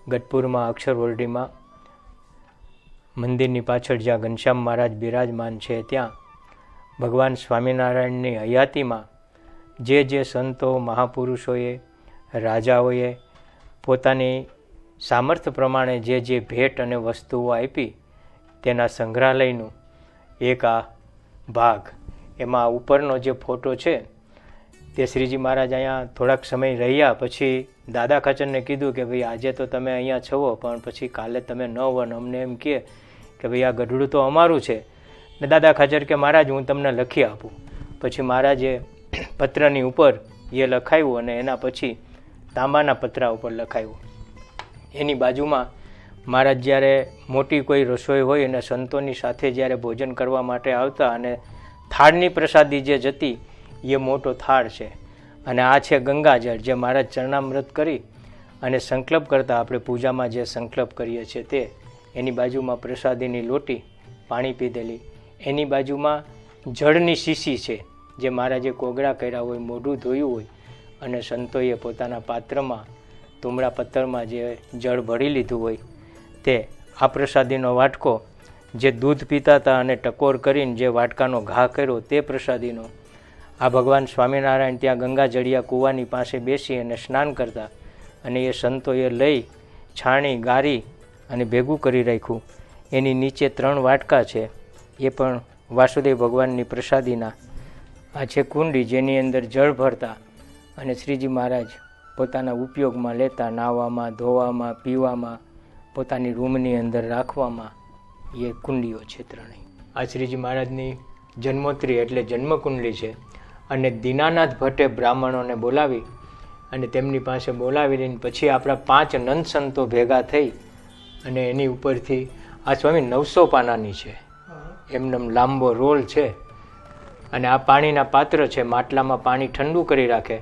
ગઢપુરમાં અક્ષર ઓરડીમાં મંદિરની પાછળ જ્યાં ઘનશ્યામ મહારાજ બિરાજમાન છે ત્યાં ભગવાન સ્વામિનારાયણની હયાતીમાં જે સંતો મહાપુરુષોએ રાજાઓએ પોતાની સામર્થ્ય પ્રમાણે જે ભેટ અને વસ્તુઓ આપી તેના સંગ્રહાલયનું એક આ ભાગ. એમાં ઉપરનો જે ફોટો છે તે શ્રીજી મહારાજ અહીંયા થોડાક સમય રહ્યા પછી દાદા ખાચરને કીધું કે ભાઈ આજે તો તમે અહીંયા છો પણ પછી કાલે તમે ન હો ને અમને એમ કહે કે ભાઈ આ ગઢડું તો અમારું છે. ને દાદા ખાચર કે મહારાજ હું તમને લખી આપું. પછી મહારાજે પત્રની ઉપર એ લખાયું અને એના પછી તાંબાના પતરા ઉપર લખાયું. એની બાજુમાં મહારાજ જ્યારે મોટી કોઈ રસોઈ હોય અને સંતોની સાથે જ્યારે ભોજન કરવા માટે આવતા અને થાળની પ્રસાદી જે જતી એ મોટો થાળ છે અને આ છે ગંગાજળ જે મહારાજ ચરણામૃત કરી અને સંકલ્પ કરતા આપણે પૂજામાં જે સંકલ્પ કરીએ છીએ તે. એની બાજુમાં પ્રસાદીની લોટી પાણી પીધેલી, એની બાજુમાં જળની શીશી છે જે મહારાજે કોગળા કર્યા હોય, મોઢું ધોયું હોય અને સંતોએ પોતાના પાત્રમાં તુમડા પત્તરમાં જે જળ ભરી લીધું હોય તે. આ પ્રસાદીનો વાટકો જે દૂધ પીતા હતા અને ટકોર કરીને જે વાટકાનો ઘા કર્યો તે પ્રસાદીનો. આ ભગવાન સ્વામિનારાયણ ત્યાં ગંગાજળિયા કૂવાની પાસે બેસી અને સ્નાન કરતા અને એ સંતોએ લઈ છાણી ગારી અને ભેગું કરી રાખ્યું. એની નીચે 3 વાટકા છે એ પણ વાસુદેવ ભગવાનની પ્રસાદીના. આ છે કુંડી જેની અંદર જળ ભરતા અને શ્રીજી મહારાજ પોતાના ઉપયોગમાં લેતા, નાહવામાં, ધોવામાં, પીવામાં, પોતાની રૂમની અંદર રાખવામાં. એ કુંડીઓ છે 3. આ શ્રીજી મહારાજની જન્મોત્રી એટલે જન્મકુંડલી છે. અને દીનાનાથ ભટ્ટે બ્રાહ્મણોને બોલાવી અને તેમની પાસે બોલાવી લઈને પછી આપણા 5 નંદ સંતો ભેગા થઈ અને એની ઉપરથી આ સ્વામી 900 પાનાની છે. એમનેમ લાંબો રોલ છે અને આ પાણીના પાત્ર છે. માટલામાં પાણી ઠંડુ કરી રાખે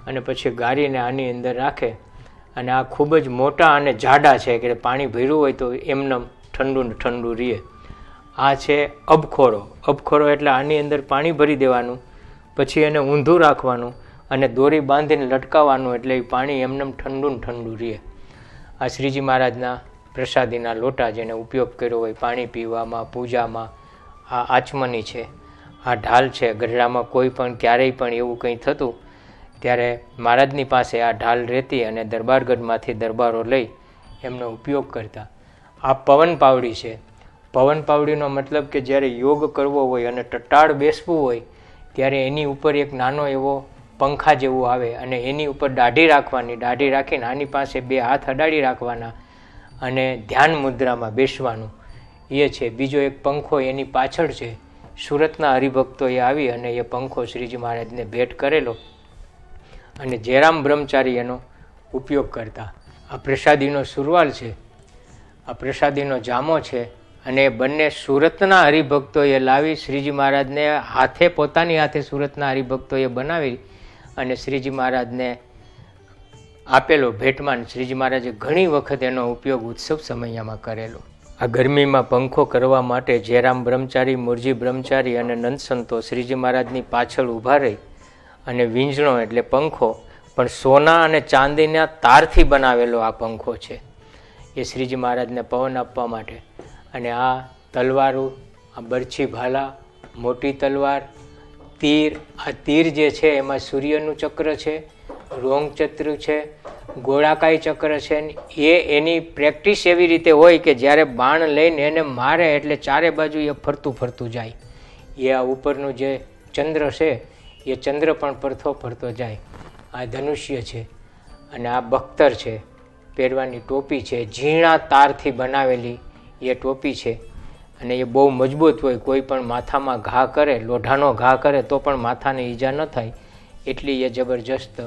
અને પછી ગારીને આની અંદર રાખે અને આ ખૂબ જ મોટા અને જાડા છે કે પાણી ભર્યું હોય તો એમનેમ ઠંડુ ને ઠંડુ રહે. આ છે અબખોરો. અબખોરો એટલે આની અંદર પાણી ભરી દેવાનું, પછી એને ઊંધું રાખવાનું અને દોરી બાંધીને લટકાવવાનું એટલે એ પાણી એમનેમ ઠંડુ ને ઠંડુ રહે. આ શ્રીજી મહારાજના પ્રસાદીના લોટા જેને ઉપયોગ કર્યો હોય પાણી પીવામાં, પૂજામાં. આ આચમની છે. આ ઢાલ છે. ગઢડામાં કોઈ પણ ક્યારેય પણ એવું કંઈ થતું ત્યારે મહારાજની પાસે આ ઢાલ રહેતી અને દરબારગઢમાંથી દરબારો લઈ એમનો ઉપયોગ કરતા. આ પવન પાવડી છે. પવન પાવડીનો મતલબ કે જ્યારે યોગ કરવો હોય અને ટટાળ બેસવું હોય ત્યારે એની ઉપર એક નાનો એવો પંખા જેવું આવે અને એની ઉપર દાઢી રાખવાની. દાઢી રાખીને આની પાસે 2 હાથ અડાડી રાખવાના અને ધ્યાન મુદ્રામાં બેસવાનું. એ છે. બીજો એક પંખો એની પાછળ છે. સુરતના હરિભક્તોએ આવી અને એ પંખો શ્રીજી મહારાજને ભેટ કરેલો અને જયરામ બ્રહ્મચારી એનો ઉપયોગ કરતા. આ પ્રસાદીનો સુરવાલ છે. આ પ્રસાદીનો જામો છે અને બંને સુરતના હરિભક્તોએ લાવી શ્રીજી મહારાજને હાથે પોતાની હાથે સુરતના હરિભક્તોએ બનાવી અને શ્રીજી મહારાજને આપેલો ભેટમાં. શ્રીજી મહારાજે ઘણી વખત એનો ઉપયોગ ઉત્સવ સમયમાં કરેલો. આ ગરમીમાં પંખો કરવા માટે જયરામ બ્રહ્મચારી, મુરજી બ્રહ્મચારી અને નંદસંતો શ્રીજી મહારાજની પાછળ ઊભા રહી અને વીંઝણો એટલે પંખો પણ સોના અને ચાંદીના તારથી બનાવેલો આ પંખો છે. એ શ્રીજી મહારાજને પવન આપવા માટે. અને આ તલવારો, આ બરછી ભાલા, મોટી તલવાર, તીર. આ તીર જે છે એમાં સૂર્યનું ચક્ર છે, રોંગ ચક્ર છે, ગોળાકાય ચક્ર છે. એ એની પ્રેક્ટિસ એવી રીતે હોય કે જ્યારે બાણ લઈને એને મારે એટલે ચારે બાજુ એ ફરતું જાય. એ આ ઉપરનું જે ચંદ્ર છે એ ચંદ્ર પણ ફરતો જાય. આ ધનુષ્ય છે અને આ બખ્તર છે. પહેરવાની ટોપી છે. ઝીણા તારથી બનાવેલી એ ટોપી છે અને એ બહુ મજબૂત હોય. કોઈ પણ માથામાં ઘા કરે, લોઢાનો ઘા કરે તો પણ માથાને ઈજા ન થાય એટલી એ જબરજસ્ત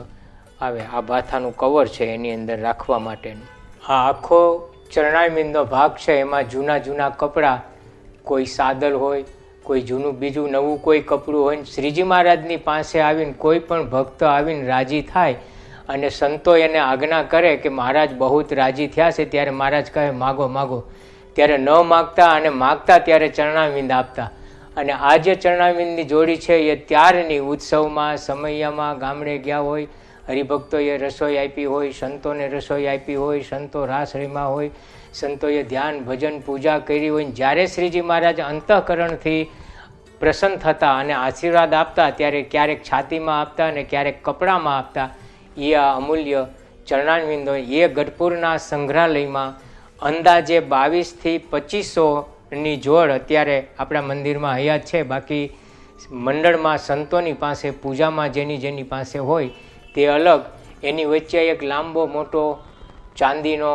આવે. આ ભાથાનું કવર છે એની અંદર રાખવા માટેનું. આ આખો ચરણાઈમિંદનો ભાગ છે. એમાં જૂના કપડાં, કોઈ સાદલ હોય, કોઈ જૂનું બીજું નવું કોઈ કપડું હોય. શ્રીજી મહારાજની પાસે આવીને કોઈ પણ ભક્ત આવીને રાજી થાય અને સંતો એને આજ્ઞા કરે કે મહારાજ બહુ રાજી થયા છે ત્યારે મહારાજ કહે માગો. ત્યારે ન માગતા અને માગતા ત્યારે ચરણાવિંદ આપતા. અને આ જે ચરણાવિંદની જોડી છે એ ત્યારની ઉત્સવમાં, સમયમાં ગામડે ગયા હોય હરિભક્તોએ રસોઈ આપી હોય, સંતોને રસોઈ આપી હોય, સંતો રાસ રમ્યા હોય, સંતોએ ધ્યાન ભજન પૂજા કરી હોય, જ્યારે શ્રીજી મહારાજ અંતઃકરણથી પ્રસન્ન થતા અને આશીર્વાદ આપતા ત્યારે ક્યારેક છાતીમાં આપતા અને ક્યારેક કપડામાં આપતા. એ આ અમૂલ્ય ચરણારવિંદો એ ગઢપુરના સંગ્રહાલયમાં અંદાજે 2200થી 2500ની જોડ અત્યારે આપણા મંદિરમાં હયાત છે. બાકી મંડળમાં સંતોની પાસે પૂજામાં જેની પાસે હોય તે અલગ. એની વચ્ચે એક લાંબો મોટો ચાંદીનો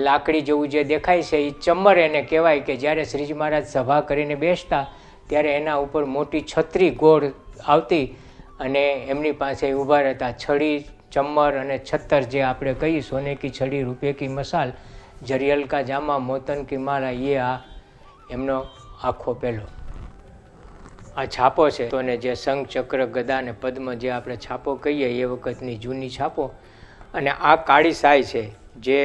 લાકડી જેવું જે દેખાય છે એ ચમર એને કહેવાય, કે જ્યારે શ્રીજી મહારાજ સભા કરીને બેસતા ત્યારે એના ઉપર મોટી છત્રી ગોળ આવતી અને એમની પાસે ઊભા રહેતા. છડી, ચમર અને છત્તર જે આપણે કહીએ, સોને કી છડી રૂપે કી મસાલ, જરિયલ કા જામા મોતન કી માલા, એ આ એમનો આખો પહેલો આ છાપો છે. તો ને જે શંખ, ચક્ર, ગદા અને પદ્મ જે આપણે છાપો કહીએ એ વખતની જૂની છાપો. અને આ કાળી સાય છે જે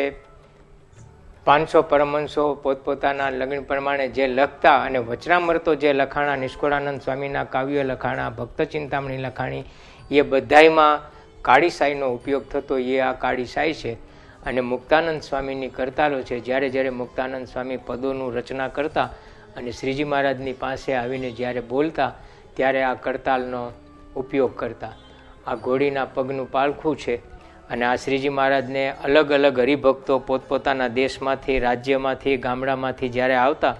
500 પરમહંસો પોતપોતાના લગ્ન પ્રમાણે જે લખતા અને વચનામૃતો જે લખાણા, નિષ્કુળાનંદ સ્વામીના કાવ્યો લખાણા, ભક્ત ચિંતામણી લખાણી, એ બધાયમાં કાળી સાયનો ઉપયોગ થતો. એ આ કાળી સાય છે. અને મુક્તાનંદ સ્વામીની કરતાલો છે. જ્યારે મુક્તાનંદ સ્વામી પદોનું રચના કરતા અને શ્રીજી મહારાજની પાસે આવીને જ્યારે બોલતા ત્યારે આ કરતાલનો ઉપયોગ કરતા. આ ઘોડીના પગનું પાલખું છે. અને આ શ્રીજી મહારાજને અલગ અલગ હરિભક્તો પોતપોતાના દેશમાંથી, રાજ્યમાંથી, ગામડામાંથી જ્યારે આવતા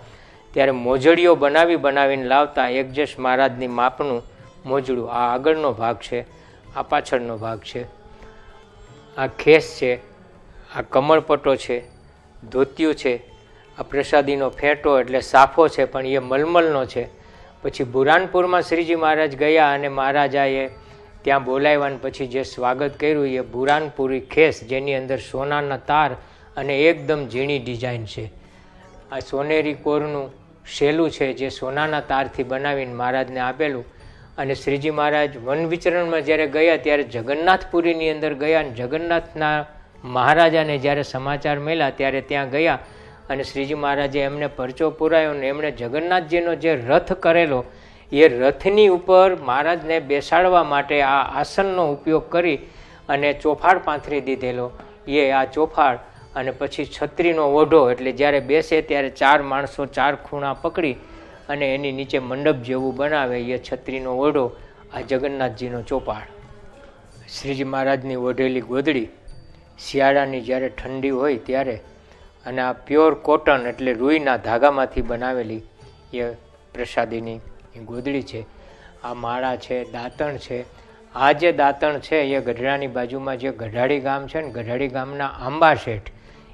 ત્યારે મોજડીઓ બનાવીને લાવતા. એકજશ મહારાજની માપનું મોજડું. આ આગળનો ભાગ છે, આ પાછળનો ભાગ છે. આ ખેસ છે, આ કમળપટ્ટો છે, ધોતિયું છે, આ પ્રસાદીનો ફેંટો એટલે સાફો છે પણ એ મલમલનો છે. પછી બુરાનપુરમાં શ્રીજી મહારાજ ગયા અને મહારાજાએ ત્યાં બોલાવ્યા પછી જે સ્વાગત કર્યું એ બુરાનપુરી ખેસ, જેની અંદર સોનાના તાર અને એકદમ ઝીણી ડિઝાઇન છે. આ સોનેરી કોરનું શેલું છે જે સોનાના તારથી બનાવીને મહારાજને આપેલું. અને શ્રીજી મહારાજ વન વિચરણમાં જ્યારે ગયા ત્યારે જગન્નાથપુરીની અંદર ગયા અને જગન્નાથના મહારાજાને જ્યારે સમાચાર મળ્યા ત્યારે ત્યાં ગયા અને શ્રીજી મહારાજે એમને પરચો પુરાયો અને એમણે જગન્નાથજીનો જે રથ કરેલો એ રથની ઉપર મહારાજને બેસાડવા માટે આ આસનનો ઉપયોગ કરી અને ચોફાડ પાથરી દીધેલો. એ આ ચોફાડ અને પછી છત્રીનો ઓઢો, એટલે જ્યારે બેસે ત્યારે 4 માણસો 4 ખૂણા પકડી અને એની નીચે મંડપ જેવું બનાવે એ છત્રીનો ઓઢો, આ જગન્નાથજીનો ચોપાડ. શ્રીજી મહારાજની ઓઢેલી ગોદડી શિયાળાની જ્યારે ઠંડી હોય ત્યારે, અને આ પ્યોર કોટન એટલે રૂઈના ધાગામાંથી બનાવેલી એ પ્રસાદીની ગોદડી છે. આ માળા છે, દાંતણ છે. આ જે દાંતણ છે એ ગઢડાની બાજુમાં જે ગઢાડી ગામ છે ને, ગઢાડી ગામના આંબા શેઠ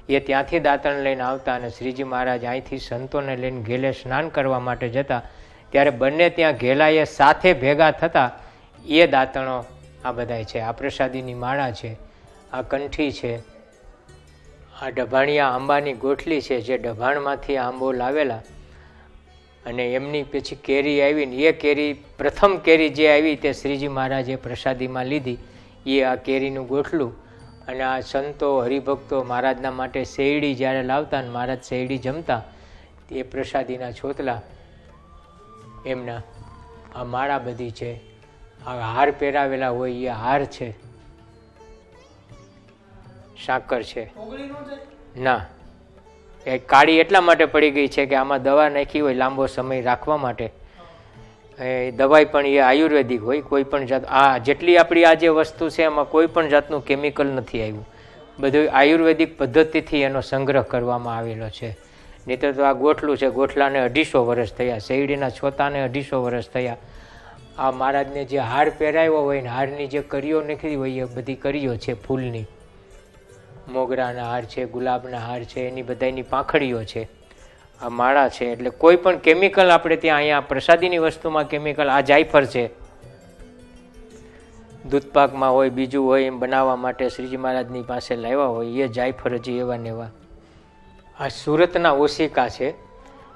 એ ત્યાંથી દાંતણ લઈને આવતા અને શ્રીજી મહારાજ અહીંથી સંતોને લઈને ઘેલે સ્નાન કરવા માટે જતા ત્યારે બંને ત્યાં ઘેલાએ સાથે ભેગા થતા. એ દાંતણો આ બધાય છે. આ પ્રસાદીની માળા છે, આ કંઠી છે, આ ડભાણિયા આંબાની ગોઠલી છે જે ડભાણમાંથી આંબો લાવેલા અને એમની પછી કેરી આવીને એ કેરી પ્રથમ કેરી જે આવી તે શ્રીજી મહારાજે પ્રસાદીમાં લીધી. એ આ કેરીનું ગોઠલું. અને આ સંતો હરિભક્તો મહારાજના માટે શેરડી જ્યારે લાવતા ને મહારાજ શેરડી જમતા એ પ્રસાદીના છોતલા એમના. આ માળા બધી છે. આ હાર પહેરાવેલા હોય એ હાર છે, સાકર છે ના. એ કાળી એટલા માટે પડી ગઈ છે કે આમાં દવા નાખી હોય લાંબો સમય રાખવા માટે. એ દવાઈ પણ એ આયુર્વેદિક હોય. કોઈ પણ જાત આ જેટલી આપણી આ જે વસ્તુ છે એમાં કોઈ પણ જાતનું કેમિકલ નથી આવ્યું. બધું આયુર્વેદિક પદ્ધતિથી એનો સંગ્રહ કરવામાં આવેલો છે. નહીં તો આ ગોઠલું છે, ગોઠલાને 250 વર્ષ થયા. શેરડીના છોતાને 250 વર્ષ થયા. આ મહારાજને જે હાર પહેરાવ્યો હોય ને હારની જે કરીઓ નીકળી હોય એ બધી કરીઓ છે ફૂલની. મોગરાના હાર છે, ગુલાબના હાર છે, એની બધાની પાંખડીઓ છે. આ માળા છે. એટલે કોઈ પણ કેમિકલ આપણે ત્યાં અહીંયા પ્રસાદીની વસ્તુમાં કેમિકલ, આ જાયફળ છે, દૂધપાકમાં હોય બીજું હોય એમ બનાવવા માટે શ્રીજી મહારાજની પાસે લાવ્યા હોય એ જાયફળ હજી એવા ને એવા. આ સુરતના ઓશિકા છે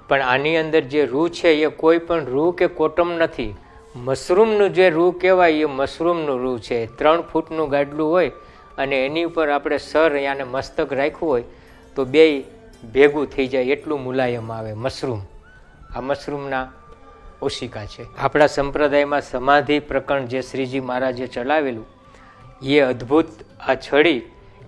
પણ આની અંદર જે રૂ છે એ કોઈ પણ રૂ કે કોટમ નથી. મશરૂમનું જે રૂ કહેવાય એ મશરૂમનું રૂ છે. 3 ફૂટનું ગાડલું હોય અને એની ઉપર આપણે સર યાને મસ્તક રાખ્યું હોય તો બેય ભેગું થઈ જાય એટલું મુલાયમ આવે મશરૂમ. આ મશરૂમના ઓશિકા છે. આપણા સંપ્રદાયમાં સમાધિ પ્રકરણ જે શ્રીજી મહારાજે ચલાવેલું એ અદ્ભુત આ છડી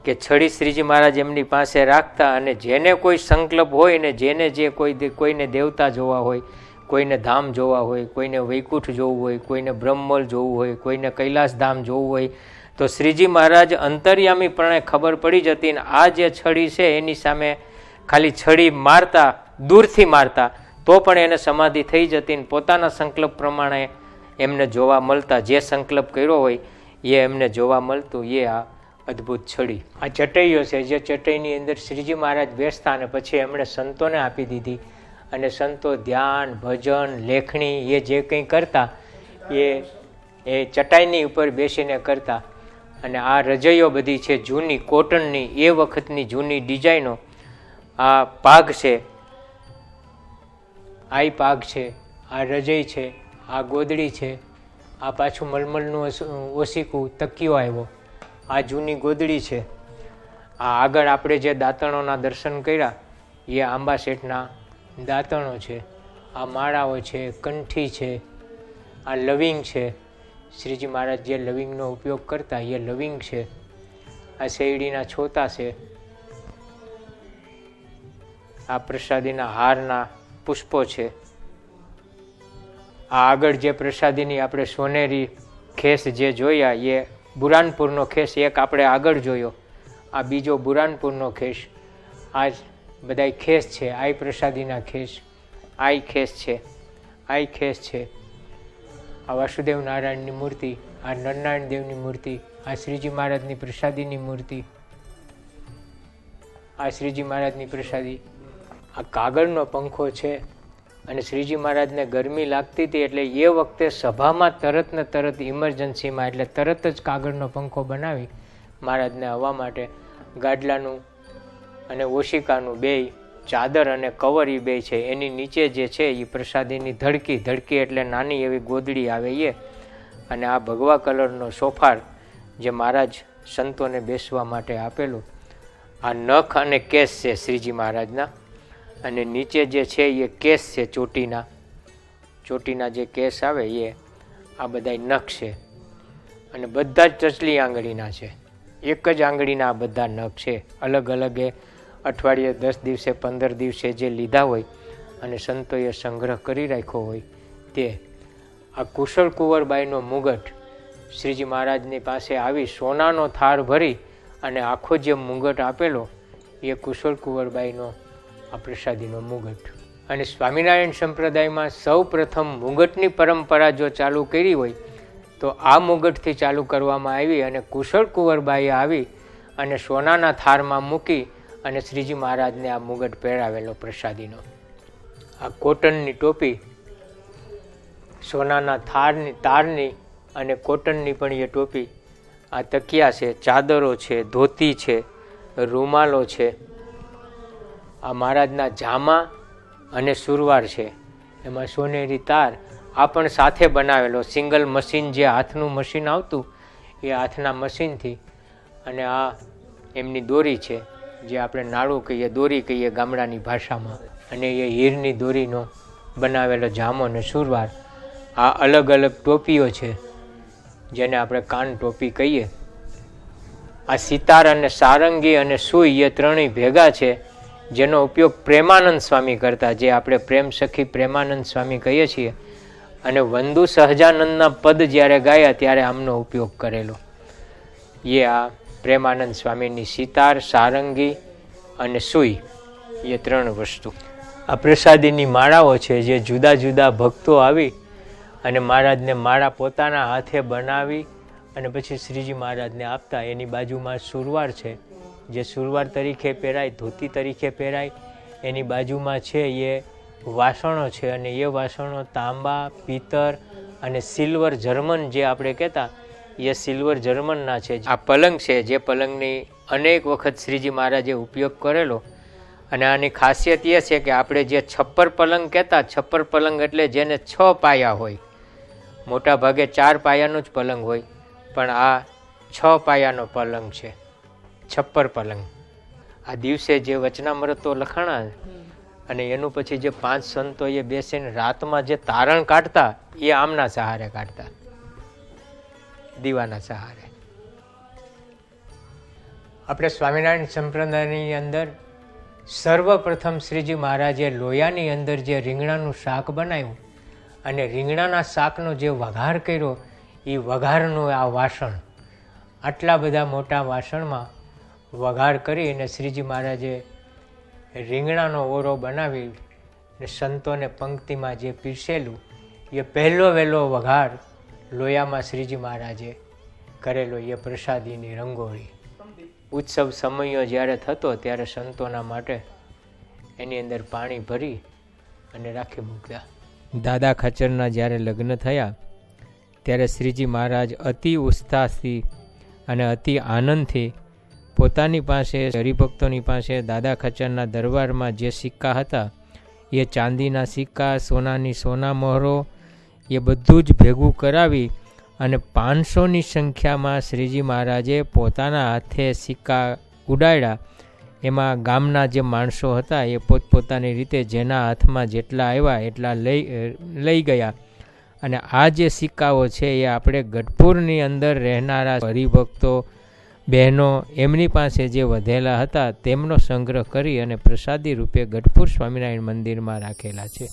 કે છડી શ્રીજી મહારાજ એમની પાસે રાખતા, અને જેને કોઈ સંકલ્પ હોય ને જેને જે કોઈને દેવતા જોવા હોય, કોઈને ધામ જોવા હોય, કોઈને વૈકુંઠ જોવું હોય, કોઈને બ્રહ્મલ જોવું હોય, કોઈને કૈલાસ ધામ જોવું હોય, તો શ્રીજી મહારાજ અંતર્યામીપણે ખબર પડી જતી. ને આ જે છડી છે એની સામે ખાલી છડી મારતા, દૂરથી મારતા તો પણ એને સમાધિ થઈ જતી ને પોતાના સંકલ્પ પ્રમાણે એમને જોવા મળતા. જે સંકલ્પ કર્યો હોય એ એમને જોવા મળતું. એ આ અદ્ભુત છડી, આ ચટઈઓ છે, જે ચટઈની અંદર શ્રીજી મહારાજ બેસતા અને પછી એમણે સંતોને આપી દીધી. અને સંતો ધ્યાન, ભજન, લેખણી એ જે કંઈ કરતા એ ચટાઈની ઉપર બેસીને કરતા. અને આ રજઈઓ બધી છે જૂની કોટનની, એ વખતની જૂની ડિઝાઇનો. આ પાઘ છે, આ પાઘ છે, આ રજઈ છે, આ ગોદડી છે, આ પાછું મલમલનું ઓશીકું તકિયો આવ્યો, આ જૂની ગોદડી છે. આ આગળ આપણે જે દાંતણોના દર્શન કર્યા એ આંબા શેઠના દાંતણો છે. આ માળાઓ છે, કંઠી છે, આ લવિંગ છે, શ્રીજી મહારાજ જે લવિંગનો ઉપયોગ કરતા એ લવિંગ છે. આ શેરડીના છોતા છે, આ પ્રસાદીના હારના પુષ્પો છે. આ આગળ જે પ્રસાદીની આપણે સોનેરી ખેસ જે જોયા એ બુરાનપુરનો ખેસ એક આપણે આગળ જોયો. આ બીજો બુરાનપુરનો ખેસ. આ બધા ખેસ છે. આ પ્રસાદીના ખેસ, આ ખેસ છે, આ ખેસ છે. આ વાસુદેવ નારાયણની મૂર્તિ, આ નરનારાયણ દેવની મૂર્તિ, આ શ્રીજી મહારાજની પ્રસાદીની મૂર્તિ, આ શ્રીજી મહારાજની પ્રસાદી. આ કાગળનો પંખો છે. અને શ્રીજી મહારાજને ગરમી લાગતી હતી એટલે એ વખતે સભામાં તરત ને તરત ઇમરજન્સીમાં એટલે તરત જ કાગળનો પંખો બનાવી મહારાજને હવા માટે ગાડલાનું અને ઓશિકાનું બેય ચાદર અને કવર એ બે છે. એની નીચે જે છે એ પ્રસાદીની ધડકી એટલે નાની એવી ગોદડી આવે એ. અને આ ભગવા કલરનો સોફાર જે મહારાજ સંતોને બેસવા માટે આપેલું. આ નખ અને કેસ છે શ્રીજી મહારાજના. અને નીચે જે છે એ કેસ છે ચોટીના જે કેસ આવે એ આ બધા નખ છે. અને બધા જ ટચલી આંગળીના છે. એક જ આંગળીના આ બધા નખ છે. અલગ અલગ એ અઠવાડિયે 10 દિવસે 15 દિવસે જે લીધા હોય અને સંતોએ સંગ્રહ કરી રાખ્યો હોય તે. આ કુશળ કુંવરબાઈનો મુગટ શ્રીજી મહારાજની પાસે આવી સોનાનો થાળ ભરી અને આખો જે મુગટ આપેલો એ કુશળ કુંવરબાઈનો આ પ્રસાદીનો મુગટ. અને સ્વામિનારાયણ સંપ્રદાયમાં સૌ પ્રથમ મુગટની પરંપરા જો ચાલુ કરી હોય તો આ મુગટથી ચાલુ કરવામાં આવી. અને કુશળ કુંવરબાઈએ આવી અને સોનાના થાળમાં મૂકી અને શ્રીજી મહારાજને આ મુગટ પહેરાવેલો પ્રસાદીનો. આ કોટનની ટોપી, સોનાના તારની અને કોટનની પણ એ ટોપી. આ તકિયા છે, ચાદરો છે, ધોતી છે, રૂમાલો છે. આ મહારાજના જામા અને સુરવાર છે. એમાં સોનેરી તાર આ પણ સાથે બનાવેલો. સિંગલ મશીન, જે હાથનું મશીન આવતું એ હાથના મશીનથી. અને આ એમની દોરી છે, જે આપણે નાળું કહીએ, દોરી કહીએ ગામડાની ભાષામાં. અને એ હીરની દોરીનો બનાવેલો જામો અને સુરવાર. આ અલગ અલગ ટોપીઓ છે જેને આપણે કાન ટોપી કહીએ. આ સિતાર અને સારંગી અને સુઈ એ ત્રણેય ભેગા છે, જેનો ઉપયોગ પ્રેમાનંદ સ્વામી કરતા, જે આપણે પ્રેમ સખી પ્રેમાનંદ સ્વામી કહીએ છીએ. અને વંદુ સહજાનંદના પદ જ્યારે ગાયા ત્યારે આમનો ઉપયોગ કરેલો. એ આ પ્રેમાનંદ સ્વામીની સિતાર, સારંગી અને સુઈ એ 3 વસ્તુ. આ પ્રસાદીની માળાઓ છે, જે જુદા જુદા ભક્તો આવી અને મહારાજને માળા પોતાના હાથે બનાવી અને પછી શ્રીજી મહારાજને આપતા. એની બાજુમાં સુરવાર છે, જે સુરવાર તરીકે પહેરાય, ધોતી તરીકે પહેરાય. એની બાજુમાં છે એ વાસણો છે, અને એ વાસણો તાંબા, પિત્તર અને સિલ્વર જર્મન જે આપણે કહેતા એ સિલ્વર જર્મનના છે. આ પલંગ છે, જે પલંગની અનેક વખત શ્રીજી મહારાજે ઉપયોગ કરેલો. અને આની ખાસિયત એ છે કે આપણે જે છપ્પર પલંગ કહેતા, છપ્પર પલંગ એટલે જેને 6 પાયા હોય. મોટા ભાગે 4 પાયાનો જ પલંગ હોય, પણ આ 6 પાયાનો પલંગ છે, છપ્પર પલંગ. આ દિવસે જે વચનામૃતો લખાણા અને એનું પછી જે 5 સંતોએ બેસીને રાતમાં જે તારણ કાઢતા એ આમના સહારે કાઢતા, દીવાના સહારે. આપણે સ્વામિનારાયણ સંપ્રદાયની અંદર સર્વપ્રથમ શ્રીજી મહારાજે લોયાની અંદર જે રીંગણાનું શાક બનાવ્યું અને રીંગણાના શાકનો જે વઘાર કર્યો એ વઘારનું આ વાસણ, આટલા બધા મોટા વાસણમાં વઘાર કરી અને શ્રીજી મહારાજે રીંગણાનો ઓરો બનાવી અને સંતોને પંક્તિમાં જે પીરસેલું એ પહેલો વહેલો વઘાર લોયામાં શ્રીજી મહારાજે કરેલો, એ પ્રસાદીની રંગોળી. ઉત્સવ સમયો જ્યારે થતો ત્યારે સંતોના માટે એની અંદર પાણી ભરી અને રાખી મૂકતા. દાદા ખચરના જ્યારે લગ્ન થયા ત્યારે શ્રીજી મહારાજ અતિ ઉત્સાહથી અને અતિ આનંદથી પોતાની પાસે, હરિભક્તોની પાસે દાદા ખચરના દરબારમાં જે સિક્કા હતા એ ચાંદીના સિક્કા, સોનાની સોના મહોરો, એ બધું જ ભેગું કરાવી અને 500ની સંખ્યામાં શ્રીજી મહારાજે પોતાના હાથે સિક્કા ઉડાડ્યા. એમાં ગામના જે માણસો હતા એ પોતપોતાની રીતે જેના હાથમાં જેટલા આવ્યા એટલા લઈ ગયા. અને આ જે સિક્કાઓ છે એ આપણે ગઢપુરની અંદર રહેનારા હરિભક્તો, બહેનો, એમની પાસે જે વધેલા હતા તેમનો સંગ્રહ કરી અને પ્રસાદી રૂપે ગઢપુર સ્વામિનારાયણ મંદિરમાં રાખેલા છે.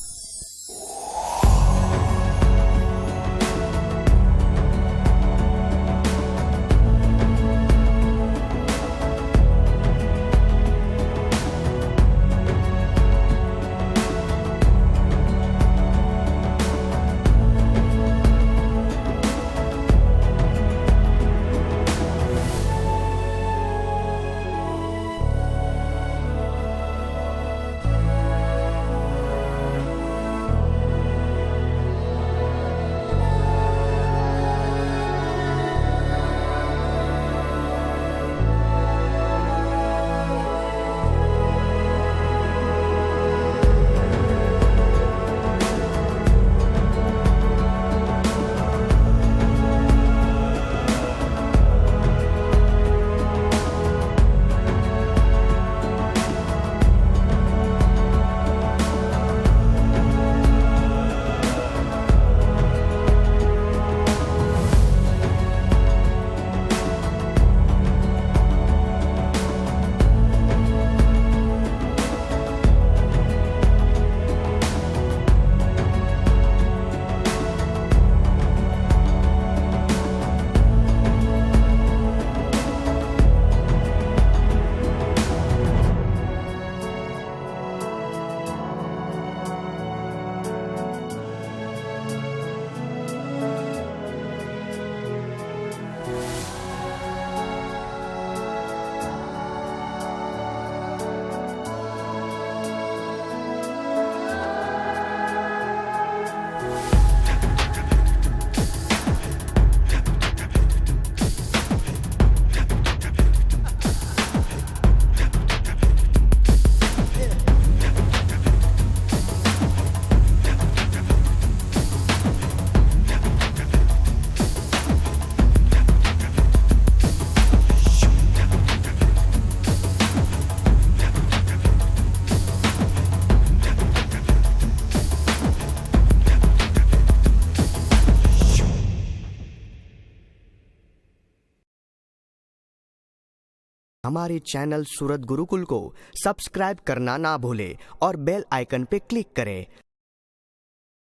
हमारे चैनल सूरत गुरुकुल को सब्सक्राइब करना ना भूलें और बेल आइकन पे क्लिक करें